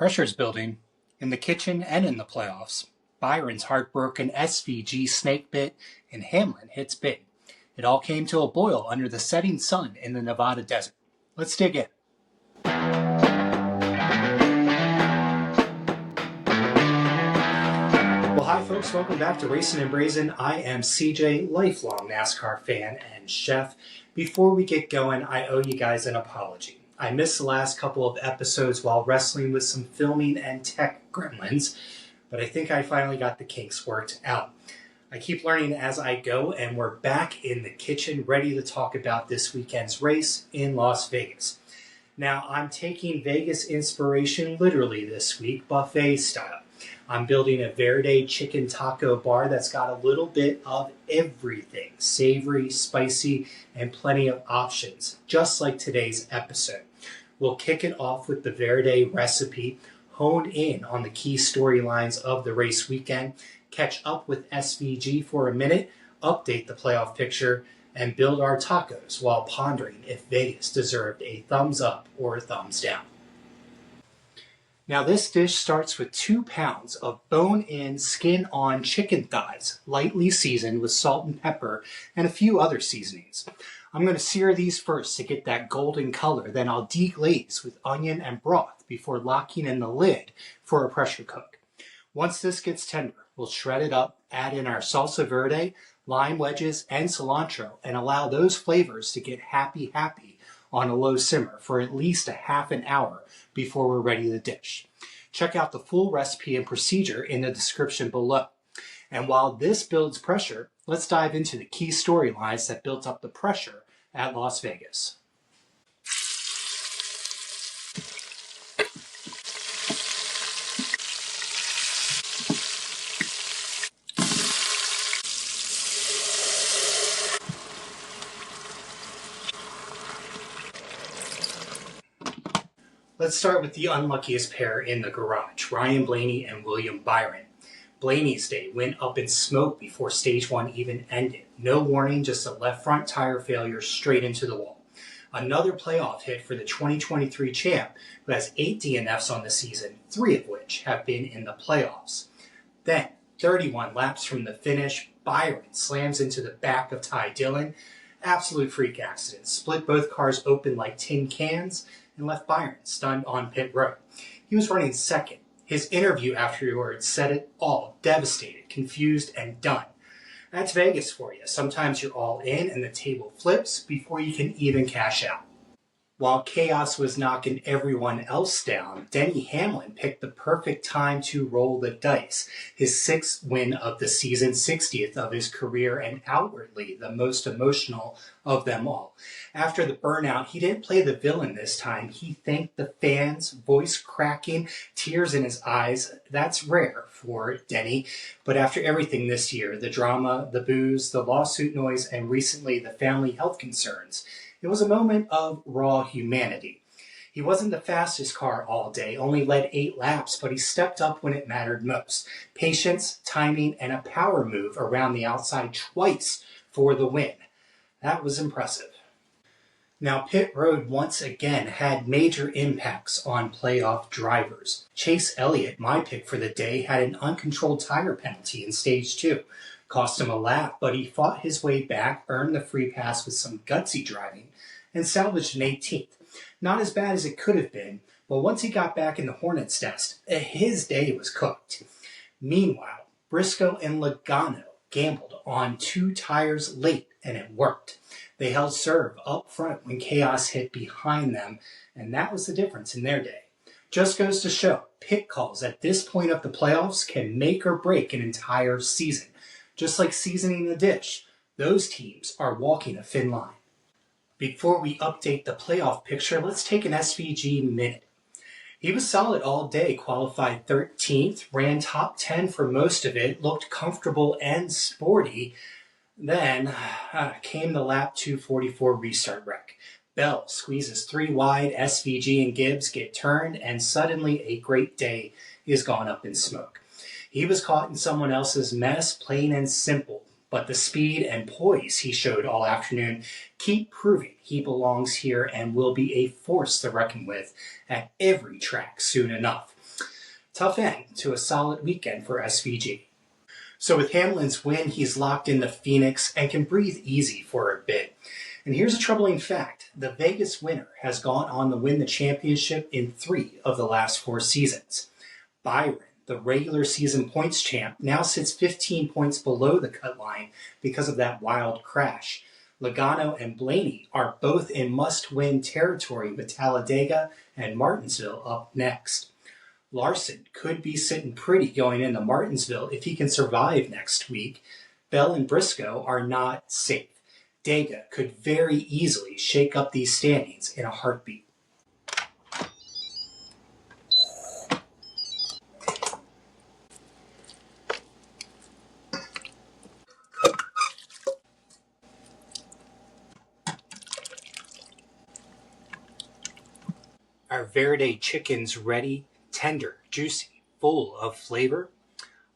Pressure's building, in the kitchen and in the playoffs. Byron's heartbroken SVG snake bit, and Hamlin hits big. It all came to a boil under the setting sun in the Nevada desert. Let's dig in. Well, hi folks, welcome back to Racin-n-Braisin. I am CJ, lifelong NASCAR fan and chef. Before we get going, I owe you guys an apology. I missed the last couple of episodes while wrestling with some filming and tech gremlins, but I think I finally got the kinks worked out. I keep learning as I go, and we're back in the kitchen ready to talk about this weekend's race in Las Vegas. Now, I'm taking Vegas inspiration literally this week, buffet style. I'm building a Verde chicken taco bar that's got a little bit of everything, savory, spicy, and plenty of options, just like today's episode. We'll kick it off with the Verde recipe, hone in on the key storylines of the race weekend, catch up with SVG for a minute, update the playoff picture, and build our tacos while pondering if Vegas deserved a thumbs up or a thumbs down. Now this dish starts with 2 pounds of bone-in, skin-on chicken thighs, lightly seasoned with salt and pepper and a few other seasonings. I'm going to sear these first to get that golden color, then I'll deglaze with onion and broth before locking in the lid for a pressure cook. Once this gets tender, we'll shred it up, add in our salsa verde, lime wedges, and cilantro, and allow those flavors to get happy on a low simmer for at least a half an hour before we're ready to dish. Check out the full recipe and procedure in the description below. And while this builds pressure, let's dive into the key storylines that built up the pressure at Las Vegas. Let's start with the unluckiest pair in the garage, Ryan Blaney and William Byron. Blaney's day went up in smoke before stage 1 even ended. No warning, just a left front tire failure straight into the wall. Another playoff hit for the 2023 champ, who has 8 DNFs on the season, 3 of which have been in the playoffs. Then, 31 laps from the finish, Byron slams into the back of Ty Dillon. Absolute freak accident. Split both cars open like tin cans and left Byron stunned on pit road. He was running second. His interview afterwards said it all, devastated, confused, and done. That's Vegas for you. Sometimes you're all in and the table flips before you can even cash out. While chaos was knocking everyone else down, Denny Hamlin picked the perfect time to roll the dice. His 6th win of the season, 60th of his career, and outwardly the most emotional of them all. After the burnout, he didn't play the villain this time. He thanked the fans, voice cracking, tears in his eyes. That's rare for Denny. But after everything this year, the drama, the booze, the lawsuit noise, and recently the family health concerns, it was a moment of raw humanity. He wasn't the fastest car all day, only led 8 laps, but he stepped up when it mattered most. Patience, timing, and a power move around the outside twice for the win. That was impressive. Now, pit road once again had major impacts on playoff drivers. Chase Elliott, my pick for the day, had an uncontrolled tire penalty in stage 2. Cost him a lap, but he fought his way back, earned the free pass with some gutsy driving, and salvaged an 18th. Not as bad as it could have been, but once he got back in the Hornets nest, his day was cooked. Meanwhile, Briscoe and Logano gambled on 2 tires late, and it worked. They held serve up front when chaos hit behind them, and that was the difference in their day. Just goes to show, pit calls at this point of the playoffs can make or break an entire season. Just like seasoning a dish, those teams are walking a thin line. Before we update the playoff picture, let's take an SVG minute. He was solid all day, qualified 13th, ran top 10 for most of it, looked comfortable and sporty. Then came the lap 244 restart wreck. Bell squeezes 3 wide, SVG and Gibbs get turned, and suddenly a great day is gone up in smoke. He was caught in someone else's mess, plain and simple. But the speed and poise he showed all afternoon keep proving he belongs here and will be a force to reckon with at every track soon enough. Tough end to a solid weekend for SVG. So with Hamlin's win, he's locked in the Phoenix and can breathe easy for a bit. And here's a troubling fact. The Vegas winner has gone on to win the championship in 3 of the last 4 seasons. Byron, the regular season points champ, now sits 15 points below the cut line because of that wild crash. Logano and Blaney are both in must-win territory with Talladega and Martinsville up next. Larson could be sitting pretty going into Martinsville if he can survive next week. Bell and Briscoe are not safe. Dega could very easily shake up these standings in a heartbeat. Our Verde chicken's ready, tender, juicy, full of flavor.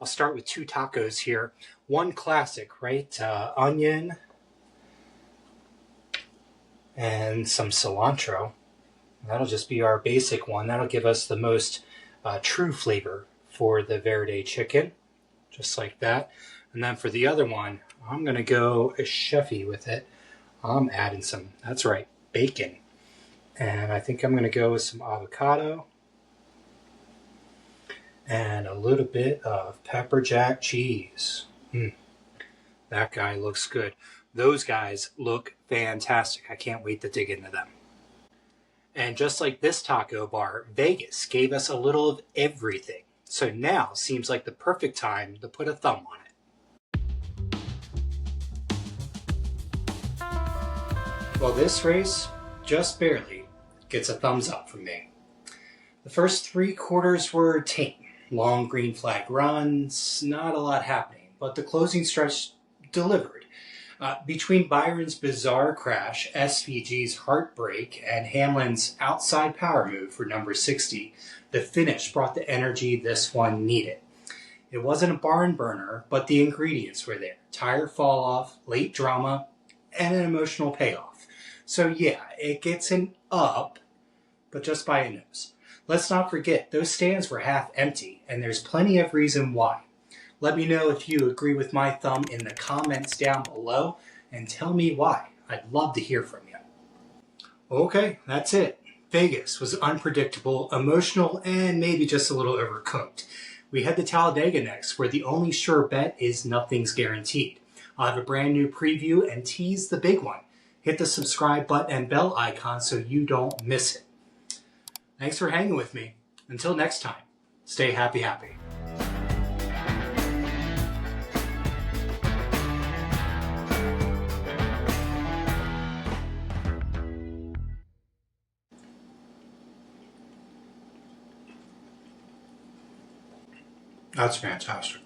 I'll start with 2 tacos here. One classic, right? Onion and some cilantro. That'll just be our basic one. That'll give us the most true flavor for the Verde chicken, just like that. And then for the other one, I'm going to go chefy with it. I'm adding some, that's right, bacon. And I think I'm going to go with some avocado and a little bit of pepper jack cheese. That guy looks good. Those guys look fantastic. I can't wait to dig into them. And just like this taco bar, Vegas gave us a little of everything. So now seems like the perfect time to put a thumb on it. Well, this race just barely gets a thumbs up from me. The first 3 quarters were tame. Long green flag runs, not a lot happening, but the closing stretch delivered. Between Byron's bizarre crash, SVG's Heartbreak, and Hamlin's outside power move for number 60, the finish brought the energy this one needed. It wasn't a barn burner, but the ingredients were there. Tire fall off, late drama, and an emotional payoff. So yeah, it gets an up, but just by a nose. Let's not forget, those stands were half empty, and there's plenty of reason why. Let me know if you agree with my thumb in the comments down below, and tell me why. I'd love to hear from you. Okay, that's it. Vegas was unpredictable, emotional, and maybe just a little overcooked. We head to Talladega next, where the only sure bet is nothing's guaranteed. I'll have a brand new preview and tease the big one. Hit the subscribe button and bell icon so you don't miss it. Thanks for hanging with me. Until next time, stay happy. That's fantastic.